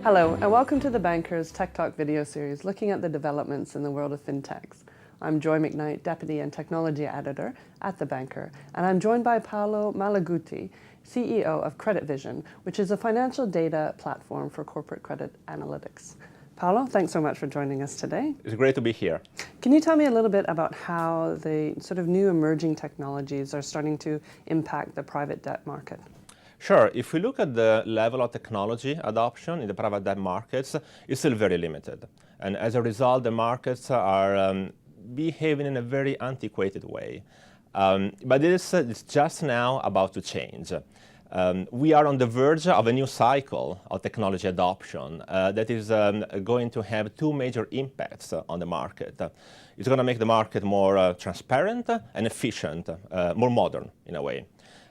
Hello, and welcome to The Banker's Tech Talk video series looking at the developments in the world of fintechs. I'm Joy Macknight, Deputy and Technology Editor at The Banker, and I'm joined by Paolo Malaguti, CEO of Credit Vision, which is a financial data platform for corporate credit analytics. Paolo, thanks so much for joining us today. It's great to be here. Can you tell me a little bit about how the sort of new emerging technologies are starting to impact the private debt market? Sure. If we look at the level of technology adoption in the private debt markets, it's still very limited. And as a result, the markets are behaving in a very antiquated way. But it's just now about to change. We are on the verge of a new cycle of technology adoption that is going to have two major impacts on the market. It's going to make the market more transparent and efficient, more modern in a way.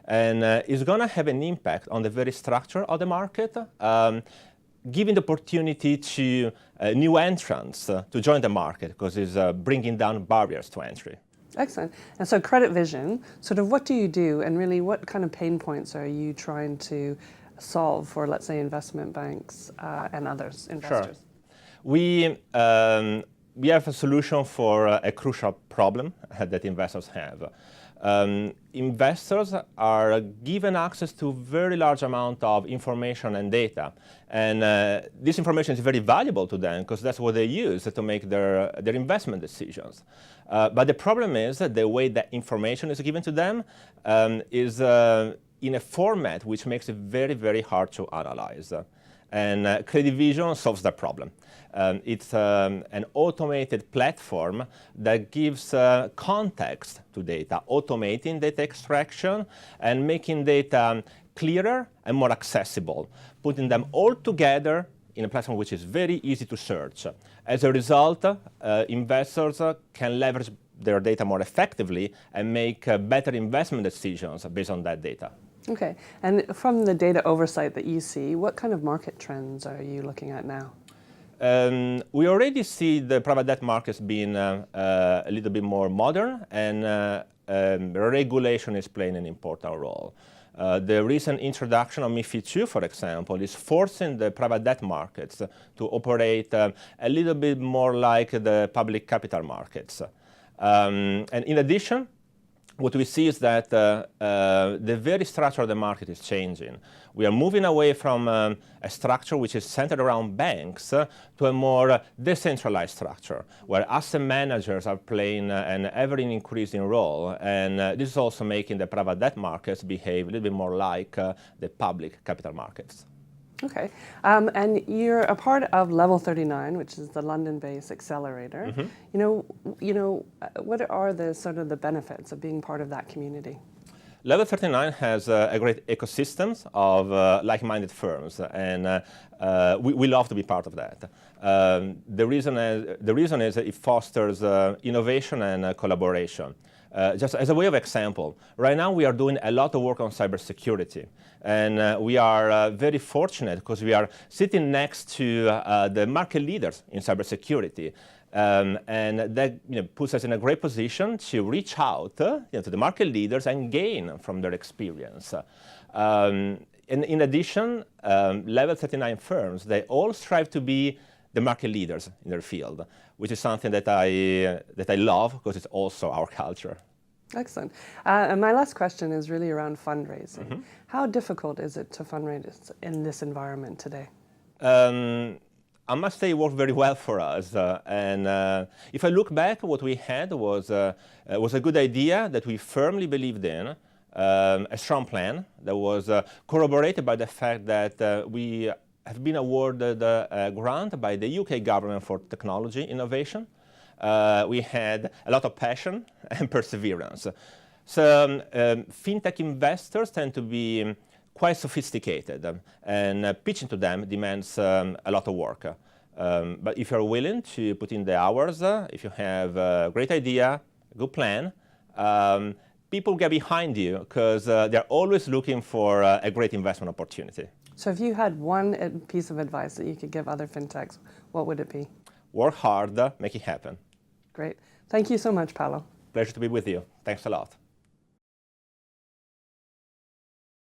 And it's going to have an impact on the very structure of the market, giving the opportunity to new entrants to join the market because it's bringing down barriers to entry. Excellent. And so Credit Vision, sort of what do you do, and really what kind of pain points are you trying to solve for, let's say, investment banks and others, investors? Sure. We have a solution for a crucial problem that investors have. Investors are given access to very large amount of information and data. And this information is very valuable to them because that's what they use to make their investment decisions. But the problem is that the way that information is given to them is in a format which makes it very, very hard to analyze. And Credit Vision solves that problem. It's an automated platform that gives context to data, automating data extraction and making data clearer and more accessible, putting them all together in a platform which is very easy to search. As a result, investors can leverage their data more effectively and make better investment decisions based on that data. Okay, and from the data oversight that you see, what kind of market trends are you looking at now? We already see the private debt markets being a little bit more modern, and regulation is playing an important role. The recent introduction of MiFID II, for example, is forcing the private debt markets to operate a little bit more like the public capital markets. And in addition, what we see is that the very structure of the market is changing. We are moving away from a structure which is centered around banks to a more decentralized structure, where asset managers are playing an ever-increasing role. And this is also making the private debt markets behave a little bit more like the public capital markets. Okay, and you're a part of Level 39, which is the London-based accelerator. Mm-hmm. What are the sort of the benefits of being part of that community? Level 39 has a great ecosystem of like-minded firms, and we love to be part of that. The reason is that it fosters innovation and collaboration. Just as a way of example, right now we are doing a lot of work on cybersecurity, and we are very fortunate because we are sitting next to the market leaders in cybersecurity, and that puts us in a great position to reach out to the market leaders and gain from their experience. In addition, Level 39 firms, they all strive to be the market leaders in their field, which is something that I love because it's also our culture. Excellent. And my last question is really around fundraising. Mm-hmm. How difficult is it to fundraise in this environment today? I must say it worked very well for us. And if I look back, what we had was a good idea that we firmly believed in, a strong plan that was corroborated by the fact that we have been awarded a grant by the UK government for technology innovation. We had a lot of passion and perseverance. So fintech investors tend to be quite sophisticated, and pitching to them demands a lot of work. But if you're willing to put in the hours, if you have a great idea, a good plan, people get behind you because they're always looking for a great investment opportunity. So if you had one piece of advice that you could give other fintechs, what would it be? Work hard, make it happen. Great. Thank you so much, Paolo. Pleasure to be with you. Thanks a lot.